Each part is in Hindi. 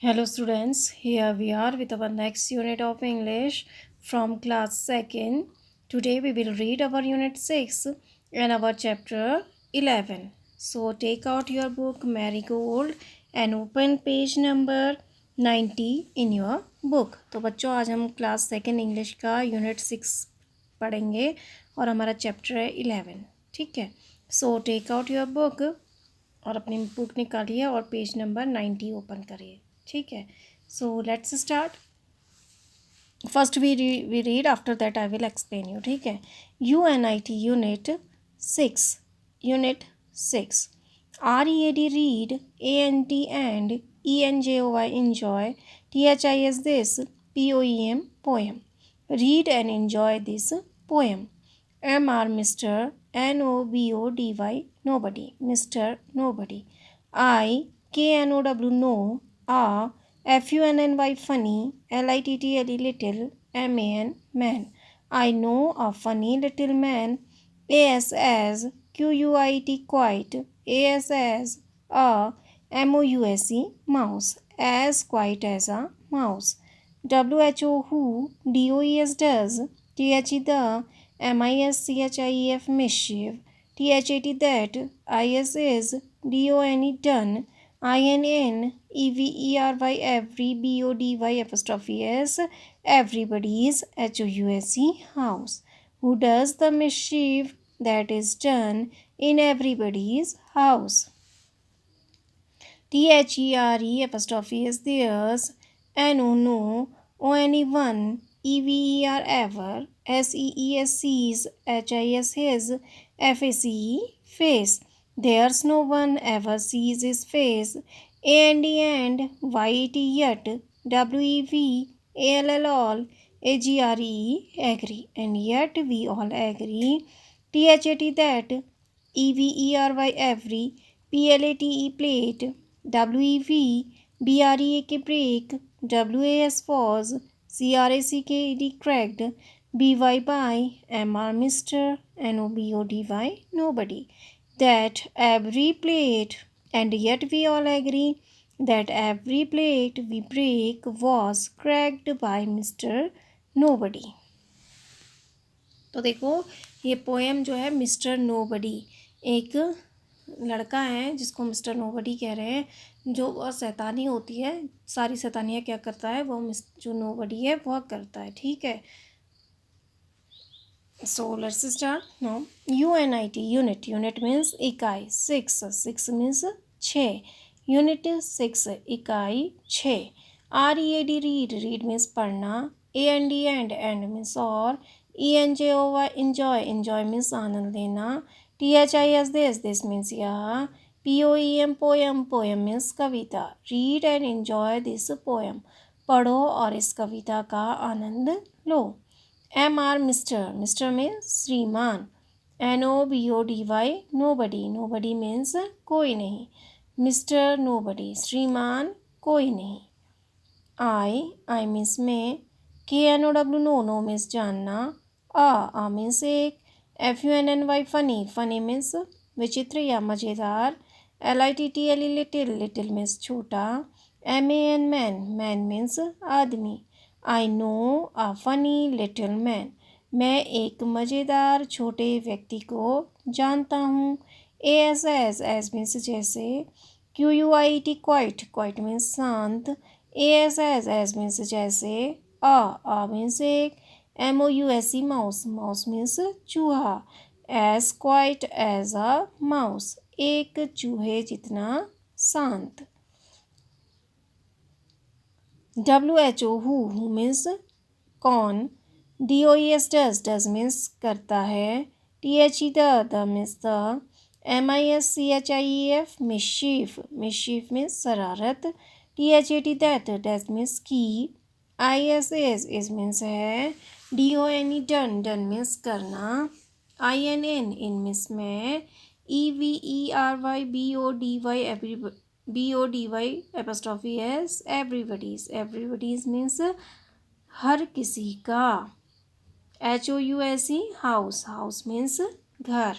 Hello students, here we are with our next unit of English from class 2nd. Today we will read our unit 6 and our chapter 11. So take out your book Marigold and open page number 90 in your book. तो बच्चों आज हम क्लास 2nd इंग्लिश का यूनिट 6 पढ़ेंगे और हमारा चैप्टर है 11. ठीक है. So take out your book और अपनी बुक निकालिए और पेज नंबर 90 ओपन करिए. ठीक है. So let's start. First we read, after that I will explain you. ठीक है. UNIT unit 6 READ read, ANT and ENJOY enjoy, THIS this, POEM poem. Read and enjoy this poem. MR Mr. NOBODY nobody, Mr. nobody. KNOW no, FUNNY funny, LITTLE little, MAN man. I know a funny little man. AS QUIT quite, AS a MOUSE mouse, as quiet as a mouse. WHO who, DOES does, THE the, MISCHIEF mischief, THAT that, IS is, DONE done, INN EVERY every, BODY apostrophe S, everybody's, HOUSE house. Who does the mischief that is done in everybody's house? THERE apostrophe is theirs, NO no, ONE EVER ever, SEESC's, HIS his, FACE face. There's no one ever sees his face. AND YET yet, WEV ALL all, AGRE agree, and yet we all agree. THAT that, EVERY every, PLATE plate, WEV BREAK break, WAS was, CRACKD cracked, BY by, MR Mr. NOBODY nobody. That every plate, and yet we all agree that every plate we break was cracked by Mr. Nobody. तो देखो ये पोएम जो है मिस्टर नोबडी, एक लड़का है जिसको मिस्टर नोबडी कह रहे हैं, जो वह शैतानी होती है, सारी शैतानियाँ क्या करता है वो जो नोबडी है वह करता है. ठीक है. So let's start now. UNIT unit means इकाई. 6 means 6. Unit 6 इकाई 6. READ read means पढ़ना. AND means और. ENJOY enjoy means आनंद लेना. THIS this means यह. poem means Kavita. Read and enjoy this poem. पढ़ो और इस कविता का आनंद लो. MR Mr means श्रीमान. NOBODY nobody means कोई नहीं. Mr nobody श्रीमान कोई नहीं. I means मैं. KNOW no means जानना. A means एक. FUNNY funny means विचित्र या मज़ेदार. LITTLE little means छोटा. man means आदमी. I know a funny little man. मैं एक मज़ेदार छोटे व्यक्ति को जानता हूँ. as means जैसे. QUIT quite means शांत. as means जैसे. a means एक. MOUSE mouse means चूहा. as quiet as a mouse, एक चूहे जितना शांत. WHO who means कौन. DOES does means करता है. THE the means the. MISCHIEF mischief means शरारत. THAT that means की. IS is means है. DONE done means करना. INN means मैं. EVERY BODY apostrophe S, everybody's means हर किसी का. HOUSE house means घर.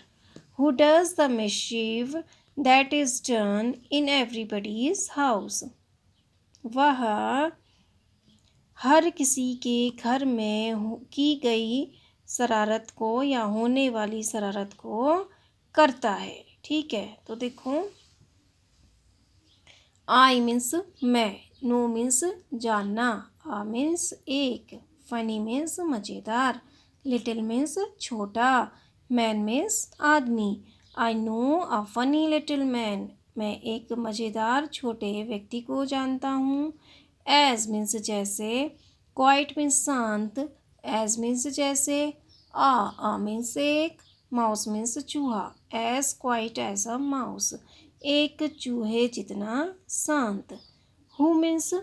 Who does the mischief that is done in everybody's house? वह हर किसी के घर में की गई शरारत को या होने वाली शरारत को करता है। ठीक है, तो देखो, आई मीन्स मैं, नो मीन्स जानना, आ मीन्स एक, फनी मीन्स मज़ेदार, लिटिल मीन्स छोटा, मैन मीन्स आदमी। I know a funny little man, मैं एक मज़ेदार छोटे व्यक्ति को जानता हूँ। एज मीन्स जैसे, क्वाइट मीन्स शांत, एज मीन्स जैसे, आ मीन्स एक, माउस मीन्स चूहा, as quiet as a mouse, एक चूहे जितना शांत। हु मीन्स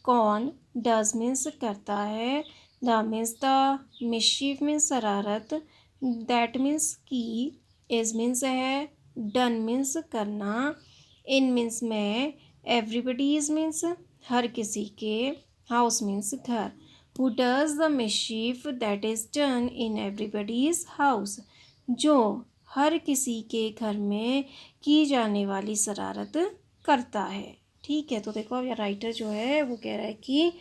कौन, डज मीन्स करता है, द मीन्स द, मिशीफ मीन्स शरारत, दैट मीन्स की, इज मीन्स है, डन मीन्स करना, इन मीन्स में, एवरीबडीज मीन्स हर किसी के, हाउस मीन्स घर। Who does the mischief that is done in everybody's house, जो हर किसी के घर में की जाने वाली शरारत करता है। ठीक है, तो देखो अब राइटर जो है वो कह रहा है कि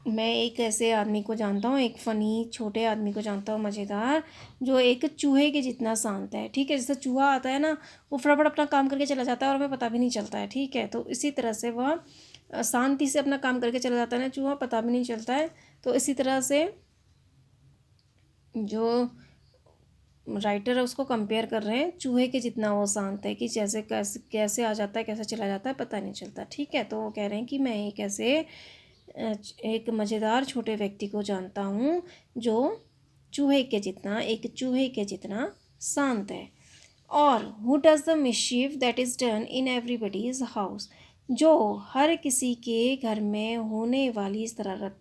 मैं एक ऐसे आदमी को जानता हूँ, एक फ़नी छोटे आदमी को जानता हूँ मज़ेदार, जो एक चूहे के जितना शांत है। ठीक है, जैसे चूहा आता है ना, वो फटाफट अपना काम करके चला जाता है और हमें पता भी नहीं चलता है। ठीक है, तो इसी तरह से वह शांति से अपना काम करके चला जाता है ना चूहा, पता भी नहीं चलता है। तो इसी तरह से जो राइटर है उसको कंपेयर कर रहे हैं चूहे के जितना वो शांत है, कि जैसे कैसे कैसे आ जाता है, कैसे चला जाता है, पता नहीं चलता। ठीक है, तो वो कह रहे हैं कि मैं एक ऐसे एक मज़ेदार छोटे व्यक्ति को जानता हूँ जो चूहे के जितना, एक चूहे के जितना शांत है। और who does the mischief that is done in everybody's house, जो हर किसी के घर में होने वाली शरारत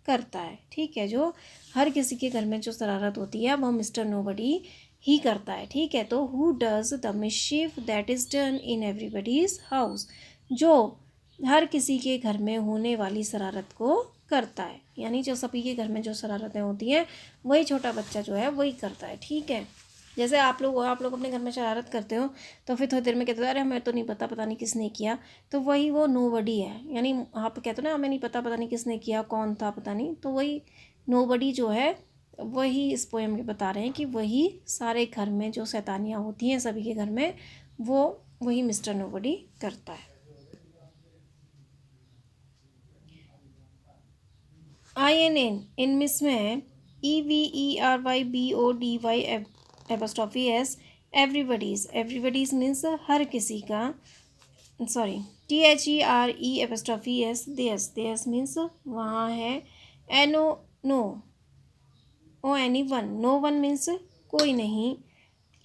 करता है। ठीक है, जो हर किसी के घर में जो शरारत होती है वह मिस्टर नोबडी ही करता है। ठीक है, तो who does the mischief that is done in everybody's house, जो हर किसी के घर में होने वाली शरारत को करता है, यानी जो सभी के घर में जो शरारतें होती हैं वही छोटा बच्चा जो है वही करता है। ठीक है, जैसे आप लोग अपने घर में शरारत करते हो तो फिर थोड़ी देर में कहते हो अरे हमें तो नहीं पता, पता नहीं किसने किया, तो वही वो नोबडी है। यानी आप कहते हो ना हमें नहीं पता, पता नहीं किसने किया, कौन था पता नहीं, तो वही नोबडी जो है वही इस पोएम में बता रहे हैं कि वही सारे घर में जो शैतानियाँ होती हैं सभी के घर में, वो वही मिस्टर नोबडी करता है। इन मिस में EVERYBODY एवरीबडीज, एवरीबडीज मीन्स हर किसी का, sorry, THERE there's, there's means वहाँ है, NO no, any one, no one means कोई नहीं,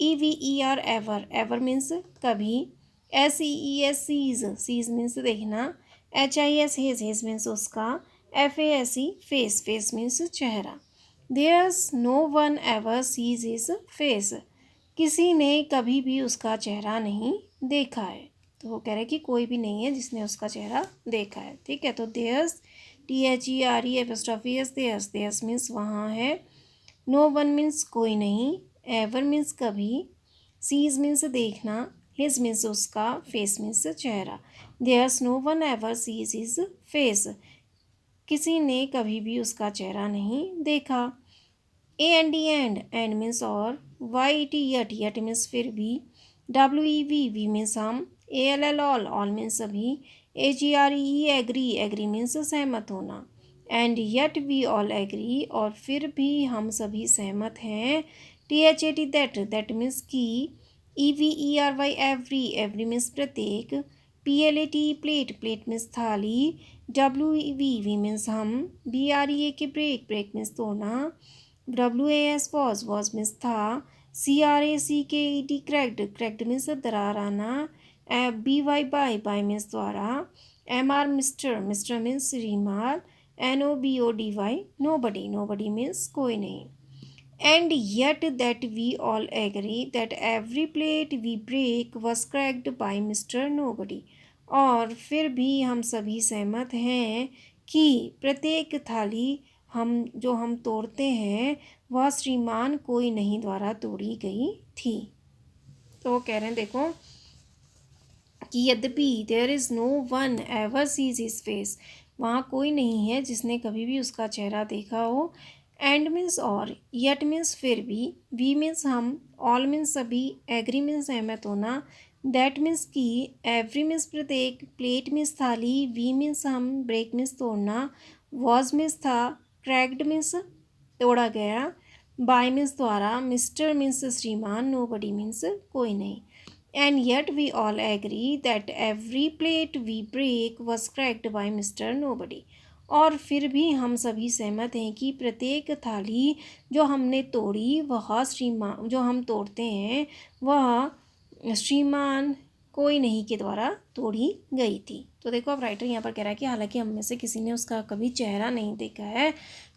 EVER एवर, एवर मीन्स कभी, SEES सीज, सीज मीन्स देखना, HIS हिज मीन्स उसका, FASE फेस, फेस मीन्स चेहरा। There's no one ever sees his face, किसी ने कभी भी उसका चेहरा नहीं देखा है। तो वो कह रहे हैं कि कोई भी नहीं है जिसने उसका चेहरा देखा है। ठीक है, तो there's, THERE there's, there's means वहाँ है, नो वन मीन्स कोई नहीं, एवर मीन्स कभी, सीज मीन्स देखना, हिज मीन्स उसका, फेस मीन्स चेहरा। There's no one ever sees his face, किसी ने कभी भी उसका चेहरा नहीं देखा। एंड मीन्स और, YET यट, यट मीन्स फिर भी, WEV मीन्स हम, ALL ऑल मीन्स सभी, AGRE एग्री, एग्री मीन्स सहमत होना, and yet we all agree और फिर भी हम सभी सहमत हैं। THAT दैट, दैट मीन्स की, EVERY एवरी, एवरी मीन्स प्रत्येक, PLAT प्लेट, प्लेट मीन्स थाली, WEV मीन्स हम, BREAK ब्रेक, ब्रेक मीन्स तोड़ना, WAS वॉज मीन्स था, CRACKED क्रैक्ड, क्रैक्ड मीन्स दरार आना, BY बाय मीन्स द्वारा, MR मिस्टर, मिस्टर मीन्स रीमार, NOBODY नोबडी, नोबडी मीन्स कोई नहीं। And yet that we all agree that every plate we break was cracked by mister nobody, और फिर भी हम सभी सहमत हैं कि प्रत्येक थाली हम तोड़ते हैं वह श्रीमान कोई नहीं द्वारा तोड़ी गई थी। तो वो कह रहे हैं देखो कि यद्यपि there is no one ever sees his face, वहाँ कोई नहीं है जिसने कभी भी उसका चेहरा देखा हो। एंड मीन्स और, यट मीन्स फिर भी, वी मीन्स हम, ऑल मीन्स सभी, एग्री मीन्स सहमत होना, दैट मीन्स की, एवरी मीन्स प्रत्येक, प्लेट मीन्स थाली, वी मीन्स हम, ब्रेक मीन्स तोड़ना, वॉज मीन्स था, क्रैक्ड मीन्स तोड़ा गया, बाय मीन्स द्वारा, मिस्टर मीन्स श्रीमान, नो बडी मीन्स कोई नहीं। And yet we all agree that every plate we break was cracked by mister no बडी, और फिर भी हम सभी सहमत हैं कि प्रत्येक थाली जो हमने तोड़ी वह श्रीमान, जो हम तोड़ते हैं वह श्रीमान कोई नहीं के द्वारा तोड़ी गई थी। तो देखो अब राइटर यहाँ पर कह रहा है कि हालांकि हम में से किसी ने उसका कभी चेहरा नहीं देखा है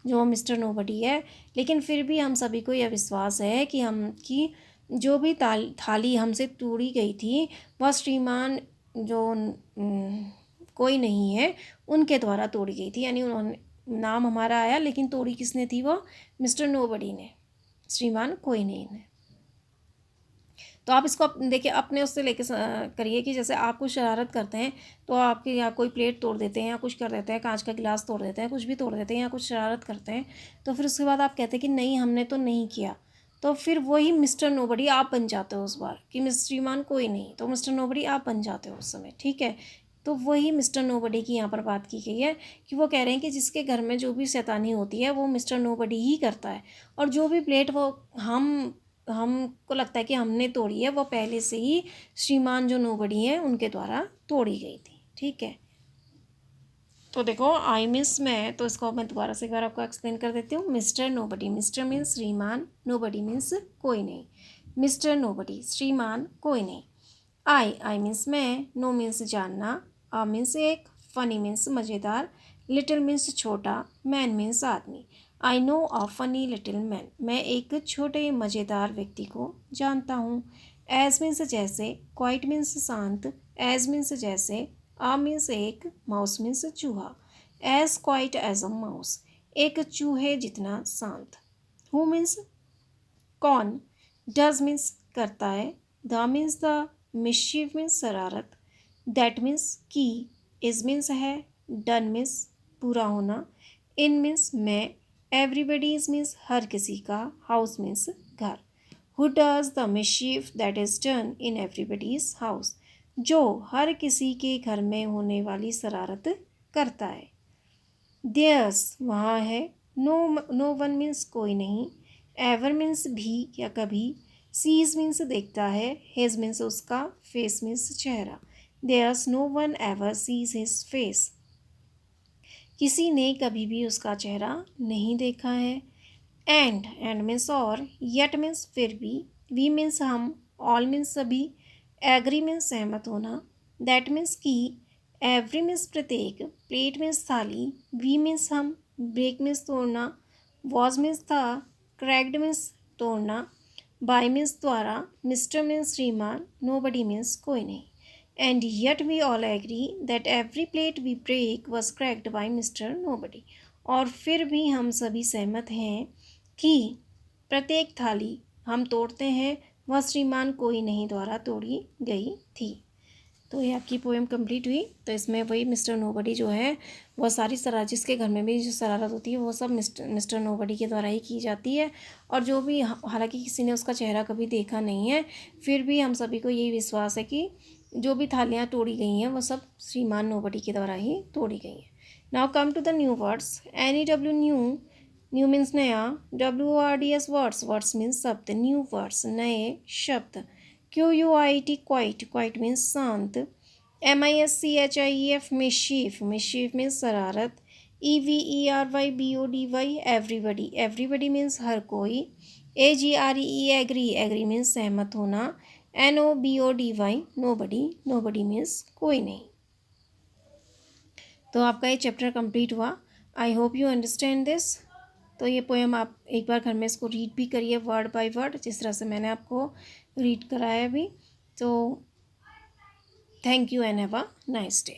जो मिस्टर नोबडी है, लेकिन फिर भी हम सभी को यह विश्वास है कि जो भी थाली हमसे तोड़ी गई थी वह श्रीमान जो कोई नहीं है उनके द्वारा तोड़ी गई थी। यानी उन्होंने, नाम हमारा आया लेकिन तोड़ी किसने थी, वो मिस्टर नोबडी ने, श्रीमान कोई नहीं ने। तो आप इसको देखिए अपने उससे लेके करिए कि जैसे आप कुछ शरारत करते हैं तो आपके यहाँ कोई प्लेट तोड़ देते हैं या कुछ कर देते हैं, कांच का गिलास तोड़ देते हैं, कुछ भी तोड़ देते हैं या कुछ शरारत करते हैं, तो फिर उसके बाद आप कहते हैं कि नहीं हमने तो नहीं किया, तो फिर वही मिस्टर नोबडी आप बन जाते हो उस बार, कि मिस्टर श्रीमान कोई नहीं, तो मिस्टर नोबडी आप बन जाते हो उस समय, ठीक है। तो वही मिस्टर नोबडी की यहाँ पर बात की गई है कि वो कह रहे हैं कि जिसके घर में जो भी शैतानी होती है वो मिस्टर नोबडी ही करता है, और जो भी प्लेट वो हमको लगता है कि हमने तोड़ी है वो पहले से ही श्रीमान जो नोबडी हैं उनके द्वारा तोड़ी गई थी, ठीक है। तो देखो आई मिस मैं, तो इसको मैं दोबारा से एक बार आपको एक्सप्लेन कर देती हूँ। मिस्टर नोबडी, मिस्टर मीन्स श्रीमान, नोबडी मीन्स कोई नहीं, मिस्टर नोबडी श्रीमान कोई नहीं। आई मीन्स मैं, नो मीन्स जानना, आ मीन्स एक, फनी मीन्स मज़ेदार, लिटिल मीन्स छोटा, मैन मीन्स आदमी। I know a funny little man, मैं एक छोटे मज़ेदार व्यक्ति को जानता हूँ। एज मीन्स जैसे, क्वाइट मीन्स शांत, एज मीन्स जैसे, आ मीन्स एक, माउस मीन्स चूहा, as quiet as a mouse, एक चूहे जितना शांत। हु मीन्स कौन, डज मीन्स करता है, the means the, mischief means शरारत, दैट मीन्स की, इज मीन्स है, डन मीन्स पूरा होना, इन मीन्स मैं, एवरीबडीज मीन्स हर किसी का, हाउस मीन्स घर। Who does the mischief that is done in everybody's house, जो हर किसी के घर में होने वाली शरारत करता है। देयर्स वहाँ है, नो वन मीन्स कोई नहीं, एवर मीन्स भी या कभी, सीज मीन्स देखता है, हिज मीन्स उसका, फेस मीन्स चेहरा। There's no one ever sees his face, किसी ने कभी भी उसका चेहरा नहीं देखा है। एंड मीन्स और, येट मीन्स फिर भी, वी मीन्स हम, ऑल मीन्स सभी, एग्री मीन्स सहमत होना, दैट मीन्स की, एवरी मीन्स प्रत्येक, प्लेट मीन्स थाली, वी मीन्स हम, ब्रेक मीन्स तोड़ना, वॉज मीन्स था, क्रैक्ड मीन्स तोड़ना, बाय मीन्स द्वारा, मिस्टर मीन्स श्रीमान, नो बडी मीन्स कोई नहीं। And yet we all agree that every plate we break was cracked by Mr. Nobody. और फिर भी हम सभी सहमत हैं कि प्रत्येक थाली हम तोड़ते हैं वह श्रीमान कोई नहीं द्वारा तोड़ी गई थी। तो ये आपकी पोएम कंप्लीट हुई। तो इसमें वही मिस्टर नोबडी जो है वह सारी जिसके घर में भी जो शरारत होती है वो सब मिस्टर नोबडी के द्वारा ही की जाती है। और जो भी, हालांकि किसी ने उसका चेहरा कभी देखा नहीं है, फिर भी हम सभी को यही विश्वास है कि जो भी थालियाँ तोड़ी गई हैं वो सब श्रीमान नोबडी के द्वारा ही तोड़ी गई हैं। Now come to the new words. NEW new, new means नया, WORDS वर्ड्स, वर्ड्स मीन्स शब्द, न्यू वर्ड्स नए शब्द। QUIT क्वाइट, क्वाइट मीन्स शांत। MISCHIEF मिशीफ, मिशीफ मीन्स शरारत। EVERYBODY एवरीबडी, एवरीबडी मीन्स हर कोई। AGREE एग्री, एग्री मीन्स सहमत होना। NOBODY नोबडी, नोबडी मीन्स कोई नहीं। तो आपका ये चैप्टर कंप्लीट हुआ। I hope you understand this. तो ये पोएम आप एक बार घर में इसको रीड भी करिए वर्ड बाय वर्ड, जिस तरह से मैंने आपको रीड कराया अभी। तो thank you and have a nice day.